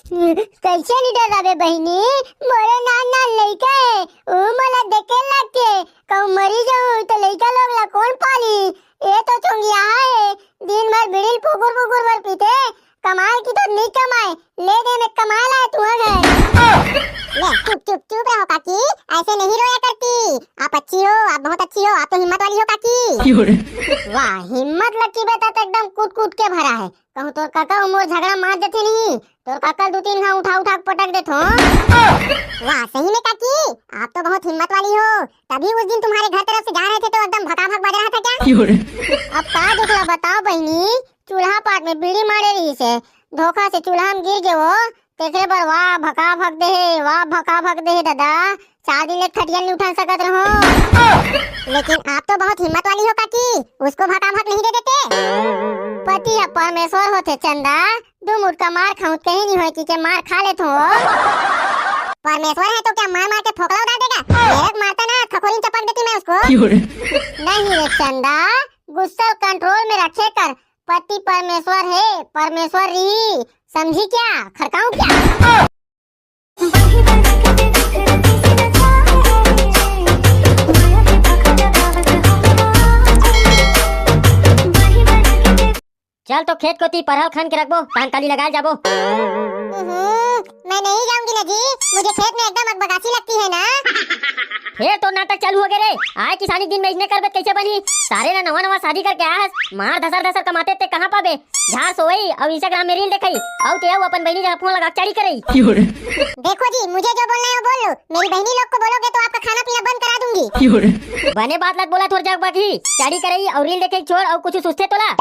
कैसे नहीं डरावे बहिनी, मोरे नान लइका है, ओ मला देखे लागते कहूँ मरी जाऊँ तो लइका लोग ला कौन पाली। ये तो चुंगिया है, दिन भर बिड़िल फुकुर फुकुर भर पीते, कमाल की तो नहीं कमाए, ले दे में कमाल है तू घर। ले चुप चुप चुप रहो काकी, ऐसे नहीं रोया करती। आप अच्छी हो, आप बहुत अच्छी हो, आप तो हिम्मत वाली हो काकी। वाह, हिम्मत लड़की बेटा तो एकदम कूट कूट के भरा है। कहूँ तोर काका उमर झगड़ा मार देते नहीं, तोर काका दो तीन घाव उठा उठा पटक देते हो। वाह सही में काकी, आप तो बहुत हिम्मत वाली हो। तभी उस दिन तुम्हारे घर तरफ से जा रहे थे तो एकदम भगा भग बज रहा था क्या? अब का दुखला बताओ बहनी, चूल्हा पाट में बीड़ी मारे रही से धोखा से चूल्हा में गिर गए वो, तेरे पर वाह भका भग दे, वाह भका भग दे दादा, 4 दिन ले खटिया नहीं उठा सकत रहो। लेकिन आप तो बहुत हिम्मत वाली हो काकी, उसको भका भग नहीं दे देते। पति है परमेश्वर होते चंदा, 2 मुटका मार खाऊं कहीं नहीं होती के मार खा लेते हो। परमेश्वर है तो क्या मार मार के फोकला उड़ा देगा? डायरेक्ट मारता ना खखोरी चपक देती मैं उसको। नहीं रे चंदा, गुस्सा कंट्रोल में रखे कर, पति परमेश्वर है, परमेश्वर री, समझी क्या? खड़काऊं क्या? चल तो खेत को ती परहल खन के रखबो, पान काली लगा जाबो। मैं नहीं जाऊंगी ना जी, मुझे खेत में एकदम अकबगासी लगती है ना। फिर तो नाटक चालू हो गए रे, आए किसानी दिन में इसने करबे कैसे बनी? सारे ना नवा नवा शादी करके आस, मार धसर धसर कमाते ते कहां पाबे? झाड़ सोई और इंस्टाग्राम में रील देखई, औ ते अपन बहनी जहां फोन लगा चाड़ी करई। देखो जी, मुझे जो बोलना है वो बोल लो, मेरी बहनी लोग को बोलोगे तो आपका खाना पीना बंद करा दूंगी। बने बात लत बोला थोड़ जाग बाकी, चाड़ी करई और रील देखे छोड़ और कुछ सुस्ते तोला।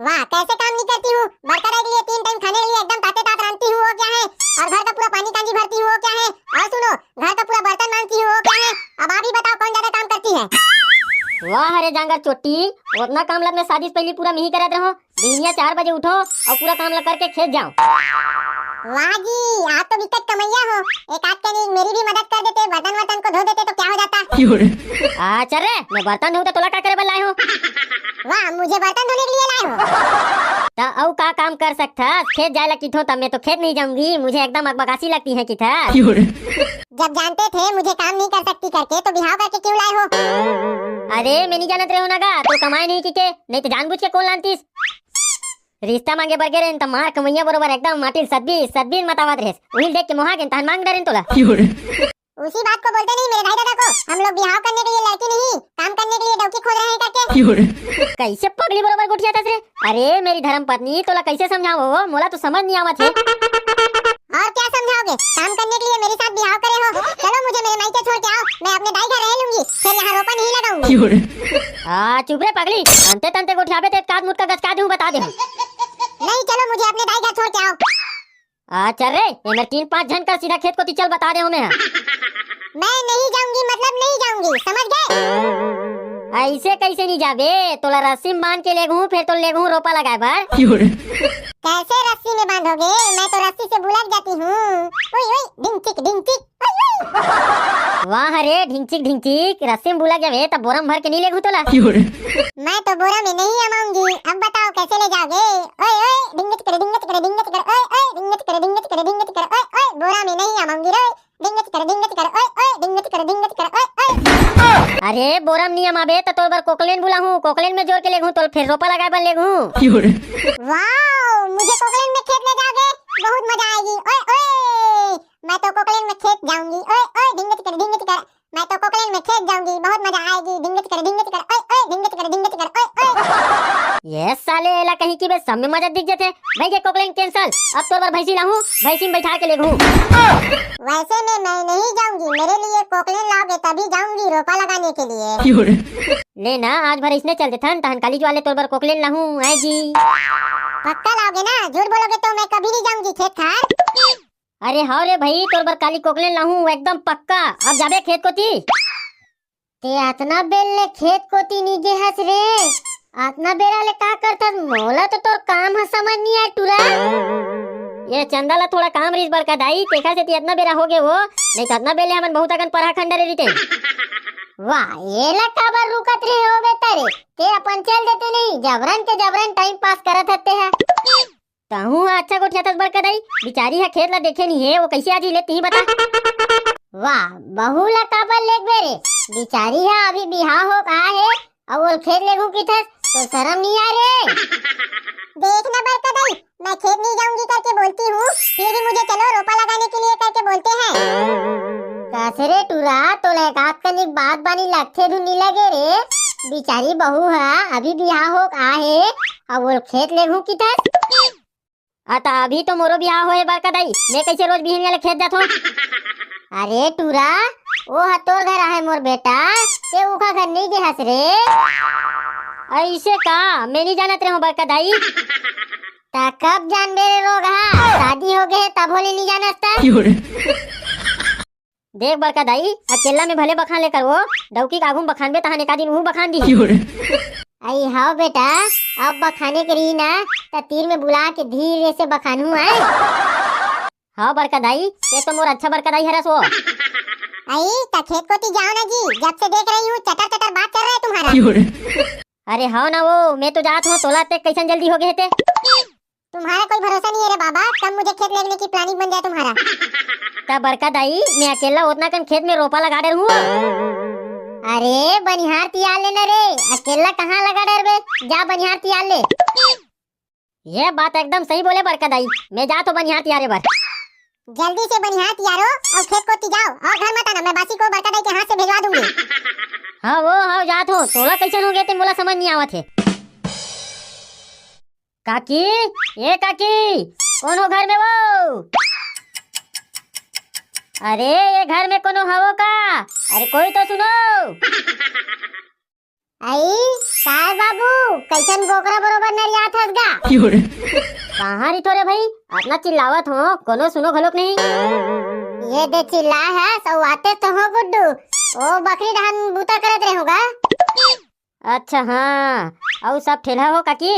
वाह कैसे काम नहीं करती हूँ, बरकरार के लिए 3 टाइम खाने के लिए एकदम ताते तात रांधती हूँ वो क्या है, और घर का पूरा पानी कांजी भरती हूँ वो क्या है, और सुनो घर का पूरा बर्तन मांजती हूँ वो क्या है। अब आप ही बताओ कौन ज्यादा काम करती है? वाह अरे जांगर चोटी, उतना काम लग में शादी से पहले पूरा मिही करत रहो, दिनिया 4 बजे उठो और पूरा काम लग करके खेत जाओ। वाह जी, आप तो बिकट कमैया हो, एक आध के मेरी भी मदद कर देते, बर्तन वर्तन को धो देते तो क्या हो जाता? चल रे, मैं बर्तन धोऊं तो तोला का करे बल लाए हो? वाह, मुझे बर्तन धोने के लिए लाए हो? ता औ का काम कर सकता? खेत जाए लगती थो तब मैं तो खेत नहीं जाऊंगी, मुझे एकदम अकबकासी लगती है कि था। जब जानते थे मुझे काम नहीं कर सकती करके तो बिहाव करके क्यों लाए हो? अरे मैं नहीं जानत रहे हो नागा, तो कमाए नहीं की के, नहीं तो जानबूझ के कौन लानतीस? रिश्ता मांगे बरगे रेन त मार कमैया बरोबर एकदम माटिल सदबीन मतावत रहेस, उहिल देख के मोहा गेन तहन मांग डरेन तोला। उसी बात को बोलते नहीं मेरे भाई दादा को, हम लोग बिहाव करने के लिए लड़की नहीं, काम करने के लिए डौकी खोज रहे हैं करके। कैसे पगली बरोबर गुठिया तस रे? अरे मेरी धर्म पत्नी तोला कैसे समझाओ, मोला तो समझ नहीं आवत है। और क्या समझाओगे? काम करने के लिए मेरे साथ बिहाव करे हो? चलो मुझे मेरे मायके छोड़ के आओ, मैं अपने दाई घर रह लूंगी, फिर यहाँ रोपा नहीं लगाऊंगी। चुप रे पगली, अंते तंते गुठियाबे ते काद मुट का गचका दूं बता दे। नहीं चलो मुझे अपने दाई घर छोड़ के आओ। चल रे, ये मेरे 3-5 जन का सीधा खेत को ती चल बता दे हूं मैं नहीं जाऊंगी मतलब नहीं जाऊंगी, समझ गए? ऐसे कैसे नहीं जाबे, तोला रस्सी में बांध के लेगू, फिर तो लेगू रोपा लगाए बार। कैसे रस्सी में बांधोगे? मैं तो रस्सी से बुलक जाती हूँ। ओए ओए ढिंग चिक वाह रे ढिंचिक रस्सी में बुलक जाबे तब बोरम भर के नहीं लेगू तोला। मैं तो बोरा में नहीं आऊंगी, अब बताओ कैसे ले जाओगे? ओए ओए ढिंग चिक ओए ओए ढिंग चिक ओए बोरा में नहीं आऊंगी रे, ढिंग चिक ओए ओए ढिंग चिक ओए। अरे बोरम नहीं आबे त तोर बर कोकलेन बुलाहूं, कोकलेन में जोड़ के लेगू तो फिर रोपा लगाए बर लेगू। वाओ, मुझे कोकलेन में खेत ले जाओगे? बहुत मजा आएगी। ओए ओए मैं तो कोकलेन में खेत जाऊंगी, ओए ओए ढिंग चिक मैं तो कोकलेन में खेत जाऊंगी, बहुत मजा आएगी, ढिंग चिक ओए ओए ढिंग चिक ओए। ये साले एला कहीं की बे सब में मजा दिख जाते। भाई के कोकलेन कैंसल, अब तोर बर भैंसी लाहूं, भैंसी में बैठा के लेगू। वैसे में मैं नहीं जाऊंगी, मेरे लिए कोकलेन लाओगे तभी जाऊंगी रोपा लगाने के लिए। ले ना आज भर इसने चलते थन तहन कालीज वाले तोर बर कोकलेन लाहूं आई जी। पक्का लाओगे ना? झूठ बोलोगे तो मैं कभी नहीं जाऊंगी खेत खार। अरे हाँ रे भाई, तोर बर काली कोकलेन लाहूं एकदम पक्का, अब जाबे खेत को ती। ते आतना बेल ले खेत को ती नहीं गे हस रे, आतना बेरा ले का करता मोला तो तोर काम है समझ नहीं आ टुरा। ये चंदा ला थोड़ा काम रिस बर का दाई, तेखा से ती इतना बेरा हो गए वो, नहीं तो इतना बेले हमन बहुत अगन परा खंडरे रीते। वाह ये ला काबर रुकत रहे हो बेटा रे, ते अपन चल देते नहीं, जबरन के जबरन टाइम पास करत हते है। कहूँ अच्छा गोठिया तस बड़का दाई बिचारी है खेत ला देखे नहीं है वो कैसे आज लेती बता। वाह बहू ला काबर लेक बेरे बिचारी है अभी बिहाव हो कहा है और वो खेत लेगू की थस तो शर्म नहीं आ रे। देखना बड़का दाई मैं खेत नहीं जाऊंगी करके बोलती हूँ फिर भी मुझे चलो रोपा लगाने के लिए करके बोलते हैं। कासरे टूरा तो लेकात कनिक बात बानी लगथे धुनी लगे रे बिचारी बहू है अभी बिहाव हो कहा है और वो खेत लेगू की थस। अता अभी तो मोरो बियाह होए बड़का दाई मैं कैसे रोज बिहनिया ले खेत जात हूँ। अरे टूरा वो हतोर घर है मोर बेटा ते उखा घर नहीं गे हस रे। ऐसे का मैं नहीं जानत रहे बड़का दाई। ता कब जान मेरे लोग हा शादी हो गए तब होली नहीं जानता। देख बड़का दाई अकेला में भले बखान लेकर वो डौकी कागू बखान बे तहाने का दिन वो बखान दी। आई हाँ बेटा अब बखाने के रही ना ता तीर में बुला के धीरे से बखानू है। हाँ बड़का दाई ये तो मोर अच्छा बड़का दाई हरस वो। आई ता खेत को ती जाओ ना जी जब से देख रही हूँ चटर चटर बात कर रहा है तुम्हारा। अरे हाँ ना वो मैं तो जात हूँ तोला ते कैसन जल्दी हो गए थे। तुम्हारा कोई भरोसा नहीं है रे बाबा कब मुझे खेत लेने की प्लानिंग बन जाए तुम्हारा। तब बड़का दाई मैं अकेला उतना कन खेत में रोपा लगा डर हूँ। अरे बनिहार तियार लेना रे अकेला कहाँ लगा डर बे जा बनिहार तियार ले। ये बात एकदम सही बोले बड़का दाई मैं जा तो बनिहार तियारे बर। जल्दी से बनिहार तियारो और खेत को ती जाओ और घर मत आना मैं बासी को बड़का दाई के हाथ से भिजवा दूंगी। हाँ वो हाँ जात हूँ तोला कैसन हो गए थे मोला समझ नहीं आवत है। काकी ये काकी कौन हो घर में वो। अरे ये घर में कौन हो का अरे कोई तो सुनो। आई काय बाबू कैसन बोकरा बरोबर नरियात हस गा। कहाँ रिठो रे भाई अपना चिल्लावत हो कोनो सुनो घलोक नहीं। ये दे चिल्ला है सो आते तो हो गुड्डू ओ बकरी धान बूता करत रहे होगा। अच्छा हाँ और सब ठेला हो काकी।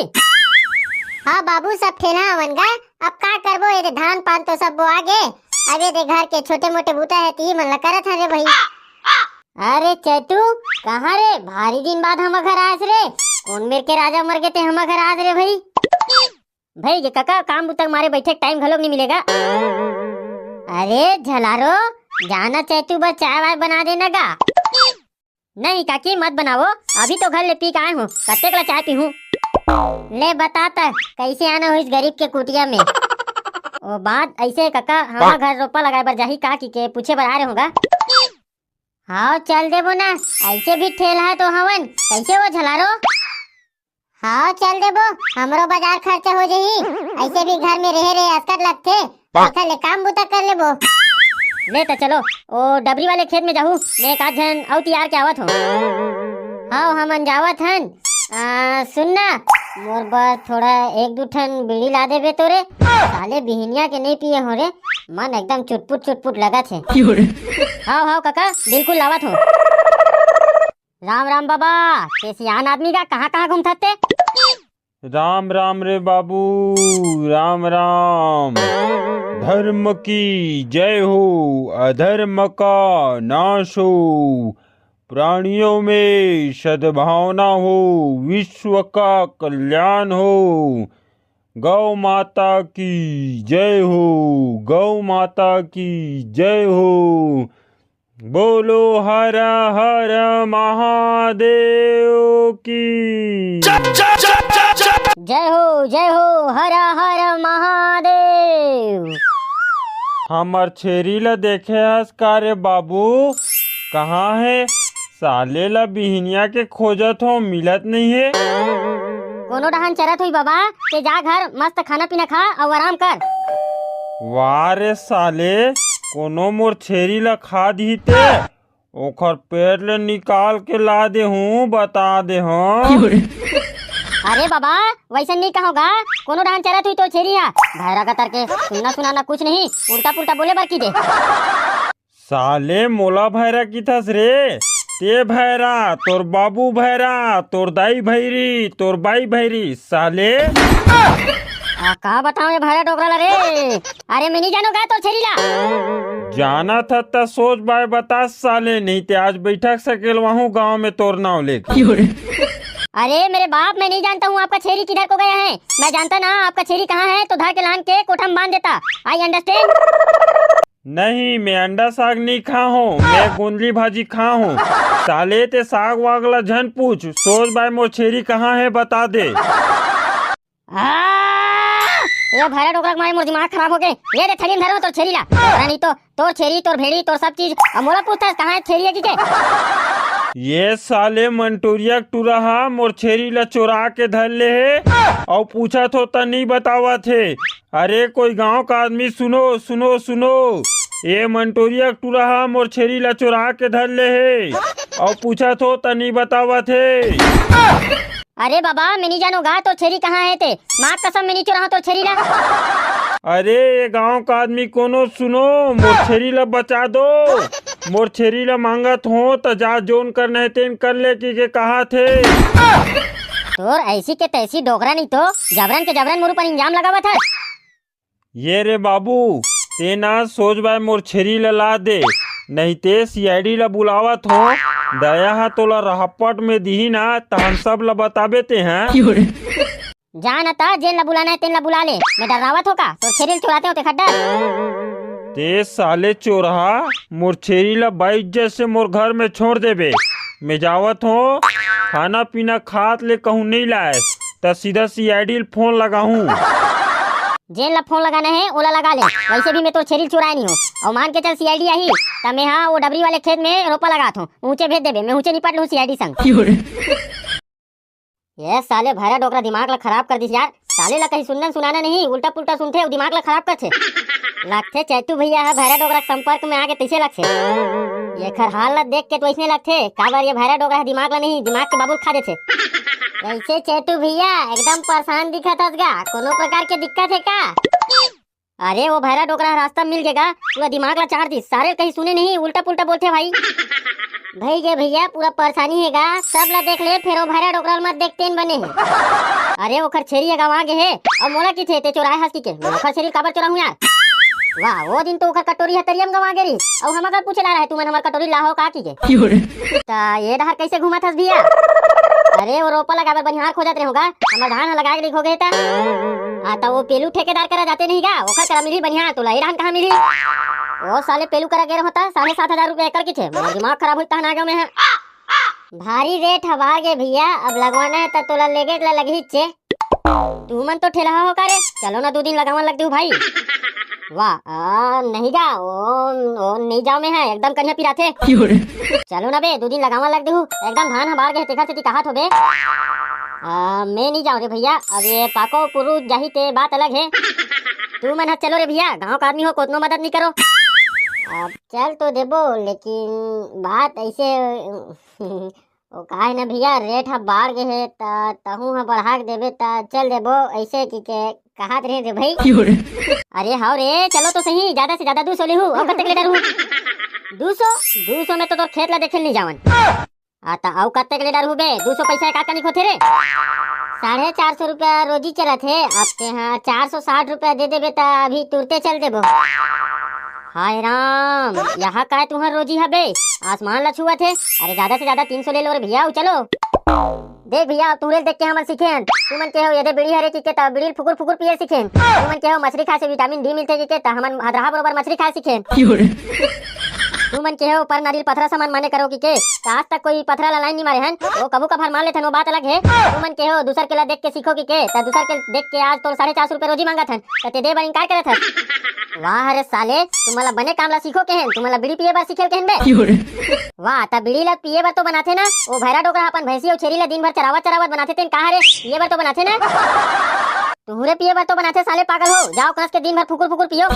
हाँ बाबू सब ठेला हवन गा अब का करबो ये धान पान तो सब बो आगे अबे दे घर के छोटे मोटे बूता है ती मन ला करत है रे भाई। अरे चैतू कहाँ रे भारी दिन बाद हम घर आस रे कौन मेर के राजा मर गए थे हम घर आज रे भाई। भाई ये काका काम बुतक मारे बैठे टाइम घलोक नहीं मिलेगा। अरे झलारो जाना चैतू बस चाय वाय बना देना गा। नहीं काकी मत बनाओ अभी तो घर ले पी के आए हूँ कत्ते का चाय पी हूँ। ले बताता कैसे आना हो इस गरीब के कुटिया में। वो बात ऐसे काका हमारा घर रोपा लगाए बर जाही का के पूछे बर आ रहे होगा। हाँ चल देबो ना ऐसे भी ठेला है तो हवन कैसे वो झलारो। हाँ चल देबो हमरो बाजार खर्चा हो जाही ऐसे भी घर में रह रहे अस्कर लगते अच्छा ले काम बुता कर लेबो। ले तो चलो ओ डबरी वाले खेत में जाहू मैं एक आध जन औ तैयार के आवत हूँ। हाँ हमन जावत हन सुनना मोर बर थोड़ा एक दो ठन बीड़ी ला देबे तोरे साले बिहनिया के नहीं पिए हो रे मन एकदम चुटपुट लगा थे। हाँ हाँ काका बिल्कुल लावत हूँ। राम राम बाबा ते सियान आदमी का कहाँ कहाँ घूमते। राम राम रे बाबू राम राम। धर्म की जय हो अधर्म का नाश हो प्राणियों में सद्भावना हो विश्व का कल्याण हो गौ माता की जय हो गौ माता की जय हो बोलो हर हर महादेव की जय हो हर हर महादेव। हमर छेरी ला देखे हस का रे बाबू कहाँ है साले ला बिहनिया के खोजत हो मिलत नहीं है। कोनो डहान चरत हुई बाबा ते जा घर मस्त खाना पीना खा और आराम कर। वाह रे साले कोनो मोर छेरी ला खा दी ते ओखर पेट ले निकाल के ला दे हूँ बता दे हाँ। अरे बाबा वैसे नहीं कहोगा कोनो डहान चरत हुई तो छेरी है भैरा कतर के सुनना सुनाना कुछ नहीं उल्टा पुल्टा बोले बर की दे। साले मोला भैरा की थस रे ते भैरा तोर बाबू भैरा तोर दाई भैरी तोर बाई भैरी साले। कहा बताऊं ये भैरा डोकरा ला रे अरे मैं नहीं जानूंगा तो छेरी ला। जाना था त सोच बाय बता साले नहीं ते आज बैठक सकेल वहाँ गाँव में तोर नाव लेके। अरे मेरे बाप, मैं नहीं जानता हूँ आपका छेरी किधर को गया है। मैं जानता ना आपका छेरी कहाँ है तो धर के लान के कोठा में बांध देता। I understand. नहीं, मैं अंडा साग नहीं खा हूँ, मैं गोंदली भाजी खा हूँ। साले ते साग वागला झन पूछ, सोच भाई मोर छेरी कहाँ है बता दे। ये भैरा डोकरा के मारे मोर दिमाग खराब हो गए। ये दे थैली में धरो तो छेरी ला, अरे नहीं तो तोर छेरी तोर भेड़ी तोर सब चीज। अब मोला पूछता है कहाँ है छेरी है की के? ये साले मंटूरिया टूरहा मोर छेरी ला चोरा के धर ले है और पूछा तो त नहीं बतावा थे। अरे कोई गांव का आदमी सुनो सुनो सुनो, ये मंटूरिया टूरहा मोर छेरी ला चोरा के धर ले है और पूछा तो त नहीं बतावा थे। अरे बाबा मैं नहीं जानूंगा तो छेरी कहाँ है ते, माँ कसम मैं नहीं चुरा तो छेरी ला। अरे ये गांव का आदमी कोनो सुनो, मोर छेरी ला बचा दो। मोर छेरी ला मांगत हो तो जा जोन करना है तेन कर ले के कहा थे। तोर ऐसी के तैसी डोकरा नहीं तो जबरन के जबरन मोर पर इंजाम लगावा था। ये रे बाबू, तेना सोच भाई मोर छेरी ला दे, नहीं ते सीआईडी ला बुलावत हो। दया हा तोला रहपट में दी ना तो हम सब ला बताबे ते हैं। जान था जेल ला बुलाना है तेन ला बुला ले, मैं डरावत होगा तो छेरी चुराते होते खड्डा। ते साले चोरहा मोर छेरी ला बाइज्जत से मोर घर में छोड़ देबे। मैं जावत हो, खाना पीना खात ले कहूँ नहीं लाए तो सीधा सीआईडी फोन लगाऊं। जेल ला फोन लगाना है ओला लगा ले, वैसे भी मैं तो छेरी चुराया नहीं हूँ। और मान के चल सीआईडी आई तब मैं हाँ वो डबरी वाले खेत में रोपा लगाता हूँ, ऊंचे भेज देबे, मैं ऊंचे निपट लूँ सीआईडी संग। ये साले भैरा डोकरा दिमाग ला खराब कर दिस यार। साले ला कहीं सुनना सुनाना नहीं, उल्टा पुल्टा सुनते हो दिमाग ला खराब करते लगते। चैतू भैया है भैरा डोकरा संपर्क में आके तैसे लगते। ये खर हाल ला देख के तो ऐसे लगते का बार ये भैरा डोकरा दिमाग ला नहीं दिमाग के बाबू खा देते। कैसे चैतू भैया एकदम परेशान दिखा था, कोनो प्रकार के दिक्कत है का? अरे वो भैरा डोकरा रास्ता मिल गएगा, पूरा दिमाग ला चार दी, सारे कहीं सुने नहीं उल्टा पुल्टा बोलते भाई। भाई गे भैया पूरा परेशानी हैगा, सब ला देख ले फिर वो भैरा डोकरा मत देखते बने है। अरे वो खर छेरी है गवा गे है और मोला की थे ते चोराए हंस के मैं खर छेरी काबर चोरा हूं यार। वाह वो दिन तो ओकर कटोरी हतरियम गवा गेरी और हम अगर पूछे ला रहे तू मन हमार कटोरी लाहो का की गे ता ये डहर कैसे घुमा थस भैया? अरे वो रोपा लगाबर बनिहार खोजत रहे होगा, हमर धान लगा के हो गए ता आता वो पेलू ठेकेदार करा जाते नहीं गा, ओकर करा मिली बनिहार तो लाई धान कहां मिली? वो साले पेलू करा गेर होता 7,500 रुपए एकड़ की थे, मेरा दिमाग खराब हुई तहना गयो में है। भारी रेट हवा गे भैया, अब लगवाना है तो तोला लेगे ला लगी चे। तू मन तो ठेला हो का रे, चलो ना 2 दिन लगावन लग दू भाई। वाह नहीं जा ओ नहीं जाओ में है एकदम कन्या पिराथे। चलो ना बे 2 दिन लगावा लग दू, एकदम धान हबार के तेखा से कहा तो बे। मैं नहीं जाऊँ रे भैया, अब ये पाको पुरु जाही ते बात अलग है। तू मन चलो रे भैया, गांव का आदमी हो कोतनो मदद नहीं करो। अब चल तो देबो लेकिन बात ऐसे ओ काहे ना भैया रेट ह बाढ़ गे है तहू ह बढ़ा के देबे ता चल देबो ऐसे की के कहात रहे रे भाई। अरे हां रे चलो तो सही, ज्यादा से ज्यादा 200 ले हूं और कते ले डरू 200 में तो तोर खेत ला देखे नहीं जावन आता औ कते ले डरू बे 200 पैसा का कनी खोथे रे। 450 रुपया रोजी चला थे, अब ते हाँ 460 रुपया दे देबे ता अभी तुरते चल देबो। हाय राम यहाँ का तुम्हार रोजी है बे, आसमान ला छुआ थे। अरे ज्यादा से ज्यादा 300 ले लो रे भैया, चलो देख भैया तुरे देख के हमन सीखेन। तू मन के हो ये बीड़ी हरे की के ता बीड़ी फुकुर फुकुर पिए सीखेन। तू मन के हो मछली खाए से विटामिन डी मिलते की के ता हमन हदरा बरोबर मछली खाए सीखेन। तू मन के हो पर नारियल पथरा सामान माने करो की के आज तक कोई पथरा ला लाइन नहीं मारे हन, वो कबू कभार मार लेथन वो बात अलग है। तू मन के हो दूसर के ला देख के सीखो की के ता दूसर के देख के आज तो 450 रुपए रोजी मांगत हन ता ते दे बार इनकार करत हन। वाह रे साले तुम्हारा बने काम ला सीखो के हैं, तुम्हारा बीड़ी पिए बार सीखे के हैं बे। वाह ता बीड़ी ला पिए बार तो बनाते ना, वो भैरा डोकरा अपन भैंसी और छेरी ला दिन भर चरावत बनाते थे कहां रे पिए बार तो बनाते ना, तुहरे पिए बार तो बनाते साले पागल हो। जाओ कस के दिन भर फुकुर फुकुर पियो।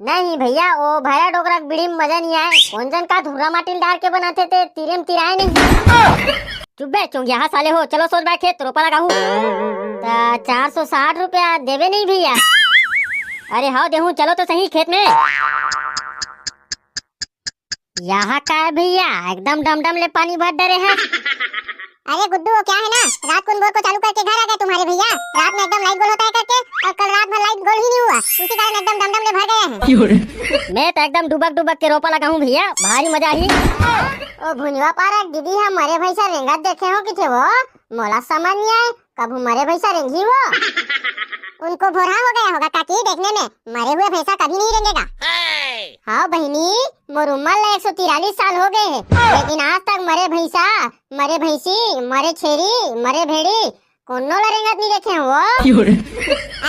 नहीं भैया वो भैरा डोकरा बीड़ी में मजा नहीं आए, कौन जन का धुर्रा माटी डाल के बनाते थे तिरम तिराए नहीं। चुप बे चोंगिया हाँ साले हो, चलो सोच बैठ खेत रोपा लगाऊ ता 460 रुपया देवे नहीं भैया। अरे हाँ देहूं चलो तो सही खेत में। यहाँ का है भैया एकदम डम डम ले पानी भर डरे हैं। अरे गुड्डू वो क्या है ना, रात को बोर को चालू करके घर आ गए तुम्हारे भैया। रात में एकदम लाइट गोल होता है करके, और कल रात भर लाइट गोल ही नहीं हुआ, उसी कारण एकदम डमडम में भर गए हैं। मैं तो एकदम डुबक डुबक के रोपा लगा हूँ भैया, भारी मजा ही। ओ भुनवा पारा दीदी हमारे भैसा रेंगत देखे हो कि थे वो, मोला समझ नहीं आए कब हमारे भैसा रेंगी वो। उनको भोरा हो गया होगा काकी देखने में, मरे हुए भैंसा कभी नहीं रेंगेगा। हाँ बहनी, मोर उम्र 143 साल हो गए हैं, लेकिन आज तक मरे भैंसा, मरे भैंसी, मरे छेरी, मरे भेड़ी कोनो ला रेंगत नहीं देखे वो।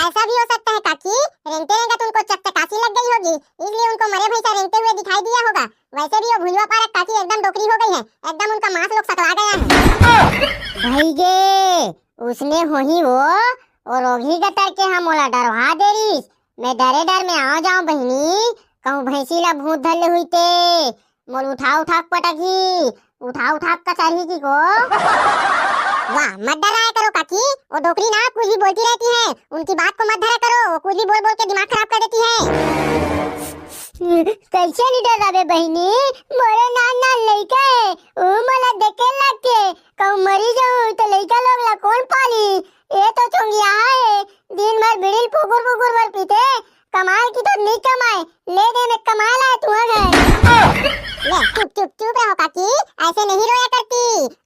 ऐसा भी हो सकता है काकी, रेंगते रेंगते उनको चकचकासी लग गई होगी, इसलिए उनको मरे भैंसा रेंगते हुए दिखाई दिया होगा। वैसे भी वो भुलवा पारा काकी एकदम डोकरी हो गई है, एकदम उनका मांस लोग सकला गया है। भैगे उसने हो ही वो, और ओघी गतर के हम ओला डरवा दे रही। मैं डरे डर में आ जाऊं बहनी, कहूं भैंसी ला भूत धले हुई ते, मोल उठा उठा पटकी, उठा कचरही की को। वाह मत डराया करो काकी, वो डोकरी ना कुछ भी बोलती रहती है, उनकी बात को मत धरा करो, वो कुछ भी बोल बोल के दिमाग खराब कर देती है। कैसे नहीं डर रहा बहनी, मोरे नाना लइका है, ओ मला देखे लगके कहूं मरी जाऊं तो लइका लोग ला कौन पाली। ये तो चुंगिया है, दिन भर बिड़िल फुकुर फुकुर भर पीते, कमाल की तो नहीं कमाए, ले दे में कमाल है तू घर। ले चुप रहो काकी, ऐसे नहीं रोया करती,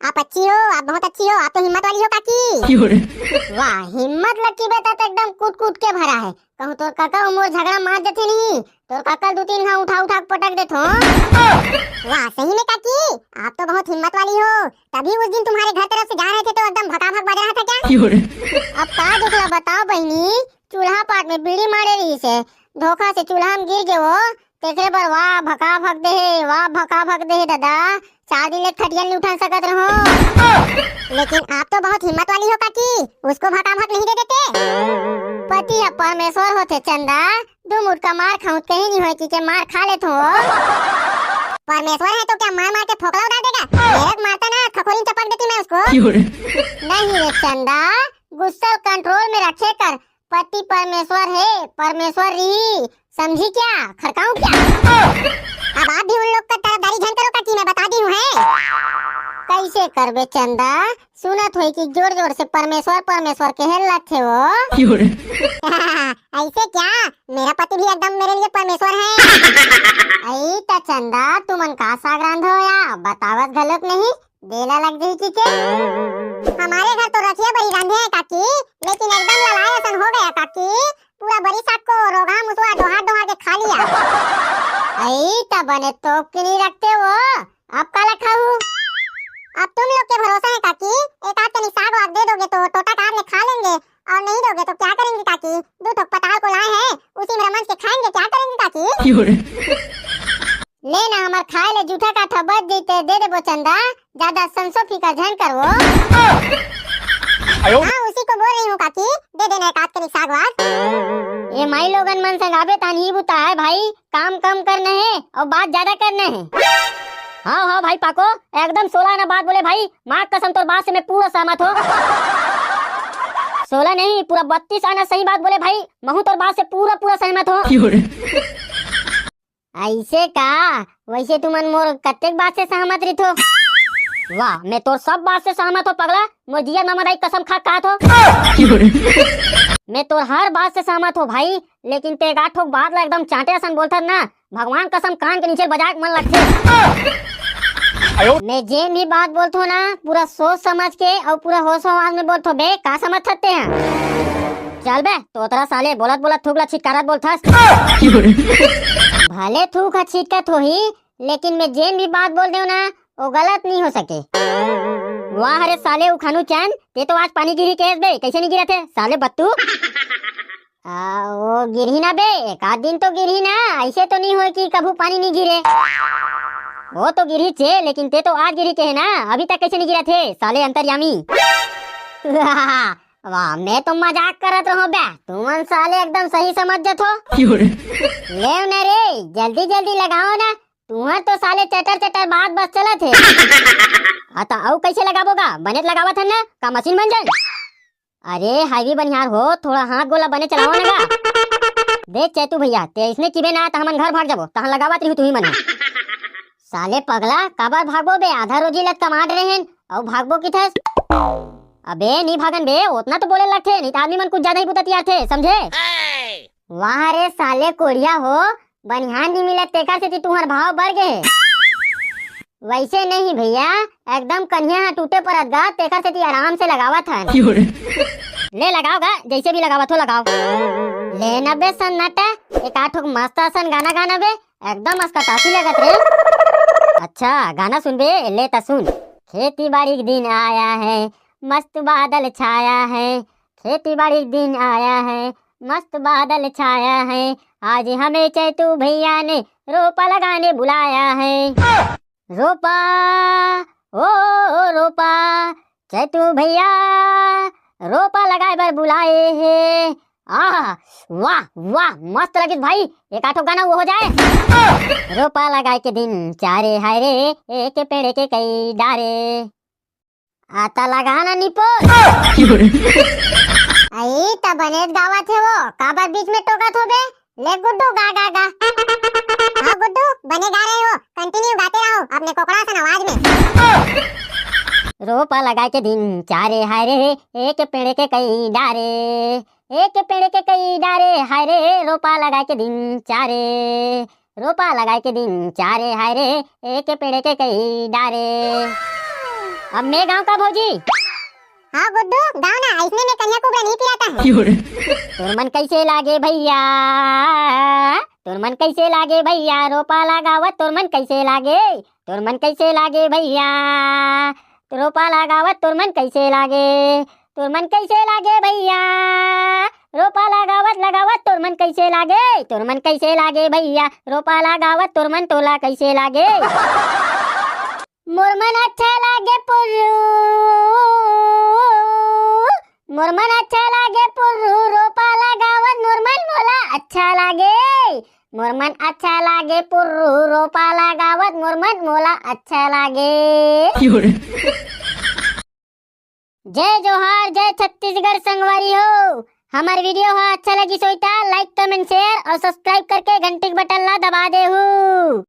आप अच्छी हो, आप बहुत अच्छी हो, आप तो हिम्मत वाली हो काकी। वाह हिम्मत लकी बेटा तो एकदम कूट कूट के भरा है, कहूं तोर काका उमर झगड़ा मार देते नहीं, तोर काका 2-3 घा उठा पटक देते हो। वाह सही में काकी, आप तो बहुत हिम्मत वाली हो, तभी उस दिन तुम्हारे घर तरफ से जा रहे थे तो एकदम भकाभक बज रहा था क्या। अब का दुखला बताओ बहनी, चूल्हा पाट में बीड़ी मारे रही से, धोखा से चूल्हा में गिर गए वो, तेरे पर वाह भका भक दे दादा, 4 दिन ले खटिया नहीं उठा सकत रहो। लेकिन आप तो बहुत हिम्मत वाली हो काकी, उसको भका भक नहीं दे देते। पति है परमेश्वर होते चंदा, 2 मुठ का मार खाऊं कहीं नहीं होती के मार खा लेते हो। परमेश्वर है तो क्या मार मार के फोकला उड़ा देगा, मेरे मारता ना खखोली चपक देती मैं उसको। नहीं रे चंदा, गुस्सा कंट्रोल में रखे कर, पति परमेश्वर है, परमेश्वर रही, समझी क्या, खड़काऊं क्या। अब आप भी उन लोग का तरफदारी झन करो काकी, मैं बता दी हूँ है। कैसे करबे चंदा, सुनत हुई कि जोर जोर से परमेश्वर परमेश्वर कहे लगे वो। ऐसे क्या, मेरा पति भी एकदम मेरे लिए परमेश्वर है। आई ता चंदा तुमन का सागरांध हो या बतावत गलत नहीं, देला लग गई के। हमारे घर तो रखिए बड़ी रांधे है काकी, लेकिन एकदम लड़ाई असन हो गया काकी, पूरा बड़ी साग को रोगा मुसवा डोहा के खा लिया। आई ता बने तो के नहीं रखते वो, अब काला खाऊं। अब तुम लोग के भरोसा है काकी, एक आध कनी साग वाग दे दोगे तो टोटा काट ले खा लेंगे, और नहीं दोगे तो क्या करेंगे काकी, 2 ठोक पताल को लाए हैं, उसी में रमन के खाएंगे, क्या करेंगे काकी। ले ना हमार खाए ले जूठा का थबत देते दे दे चंदा, ज्यादा संसो फीका झन कर वो। हाँ उसी को बोल रही हूँ काकी, दे देना एक आध कनी साग वाग। ये माई लोगन मन संगाबे तानी बुता है भाई, काम कम करना है और बात ज्यादा करना है। हाँ भाई पाको, एकदम 16 ना बात बोले भाई, माँ कसम तोर बात से मैं पूरा सहमत हो। 16 नहीं पूरा 32 आना सही बात बोले भाई, महू तोर बात से पूरा सहमत हो। ऐसे का, वैसे तुमन मोर कत्तेक बात से सहमत रही थो। वाह मैं तोर सब बात से सहमत हो पगला, मोर जिया मामादाई कसम खा कहत हो। मैं तोर हर बात से सहमत हो भाई, लेकिन ते गाठो बात ला एकदम चाटे सन बोलथर ना, भगवान कसम कान के नीचे बजा के मन लगथे। मैं जे भी बात बोलथो ना, पूरा सोच समझ के और पूरा होश आवाज में बोलथो बे, का समझ सकते हैं। चल बे तोतरा साले बोलत बोलत थूकला छिटकारत बोलथस। भले थूक छिटकत हो ही, लेकिन मैं जेन भी बात बोल दे ना वो गलत नहीं हो सके। वाह अरे साले उखानू चैन, ते तो आज पानी गिरी केस बे, कैसे नहीं गिरा थे साले बत्तू। वो गिरी ना बे, एक आध दिन तो गिरी ना, ऐसे तो नहीं हो कि कभी पानी नहीं गिरे। वो तो गिरी थे, लेकिन ते तो आज गिरी के है ना, अभी तक कैसे नहीं गिरा थे साले अंतर्यामी। वाह मैं तो मजाक करत रहो बे, तुमन साले एकदम सही समझ जत हो। ले न रे जल्दी जल्दी लगाओ ना, तुम्हार तो साले चटर बात बस चलत है। आता औ कैसे लगाबोगा, बनेत लगावत है ना, का मशीन बन जाए। अरे हाईवी बनिहार हो, थोड़ा हाथ गोला बने चलाओ ना। देख चैतू भैया, ते इसने किबे ना त हमन घर भाग जाबो, तहां लगावत रही तू ही मना। साले पगला काबर भागो बे, आधा रोजी लत कमाट रहे हैं, और भागबो की थस। अबे नहीं भागन बे, उतना तो बोले लगथे, नहीं तो आदमी मन कुछ ज्यादा ही बुततिया थे, समझे? वहाँ रे साले कोढ़िया हो, बनिहान नहीं मिले तेखा से तुहर भाव बढ़ गए। वैसे नहीं भैया, एकदम कन्या टूटे परत गा, तेखा से आराम से लगावा था। ले लगाओगा, जैसे भी लगावा तो लगाओ। ले न बे सन्नाटा, एक आठ मस्त सन गाना गाना बे, एकदम अस्कतासी लगत रे। अच्छा गाना सुन बे, ले ता सुन। खेती बाड़ी दिन आया है, मस्त बादल छाया है, खेती बाड़ी दिन आया है, मस्त बादल छाया है, आज हमें चैतू भैया ने रोपा लगाने बुलाया है। रोपा ओ रोपा, चैतू भैया रोपा लगाए बर बुलाए है। वाह वाह मस्त लगित भाई, एक आठो गाना वो हो जाए। रोपा लगाए के दिन चारे हाय रे, एक पेड़ के कई डारे, आता लगाना निपो। आई त बनेज गावा थे वो, काबर बीच में टोका थो बे। ले गुड्डू गा गा गा। हाँ गुड्डू, बने गा रहे हो, कंटिन्यू गाते रहो अपने कोकड़ा सन आवाज में। रोपा लगाए के दिन चारे हाय रे, एक पेड़ के कई डारे, एक पेड़ के कई डारे हाय रे, रोपा लगाए के दिन चारे, रोपा लगाए के दिन चारे हाय रे, एक पेड़ के कई डारे। अब मैं गाँव का भौजी। हाँ गुड्डू गाओ ना, इसने में कन्या कुबरा नहीं पिलाता है। तोर मन कैसे लागे भैया, तोर मन कैसे लागे भैया, रोपा लगावत तोर मन कैसे लागे, तोर मन कैसे लागे भैया, रोपा लगावत तोर मन कैसे लागे, तोर मन कैसे लागे भैया, रोपा लगावत लगावत तोर मन कैसे लागे, तोर मन कैसे लागे भैया, रोपा लगावत तोर मन तोला कैसे लागे। मोर मन अच्छा लागे पुर्रू, मोर मन अच्छा लागे पुर्रू, रोपा लगावत मोर मन मोला अच्छा लागे। मोर मन अच्छा लागे पुर्रू, रोपा लगावत मोर मन मोला अच्छा लागे। जय जोहार, जय छत्तीसगढ़ संगवारी हो। हमार वीडियो हो अच्छा लगी सोईता लाइक कमेंट शेयर और सब्सक्राइब करके घंटी के बटन ला दबा दे हूँ।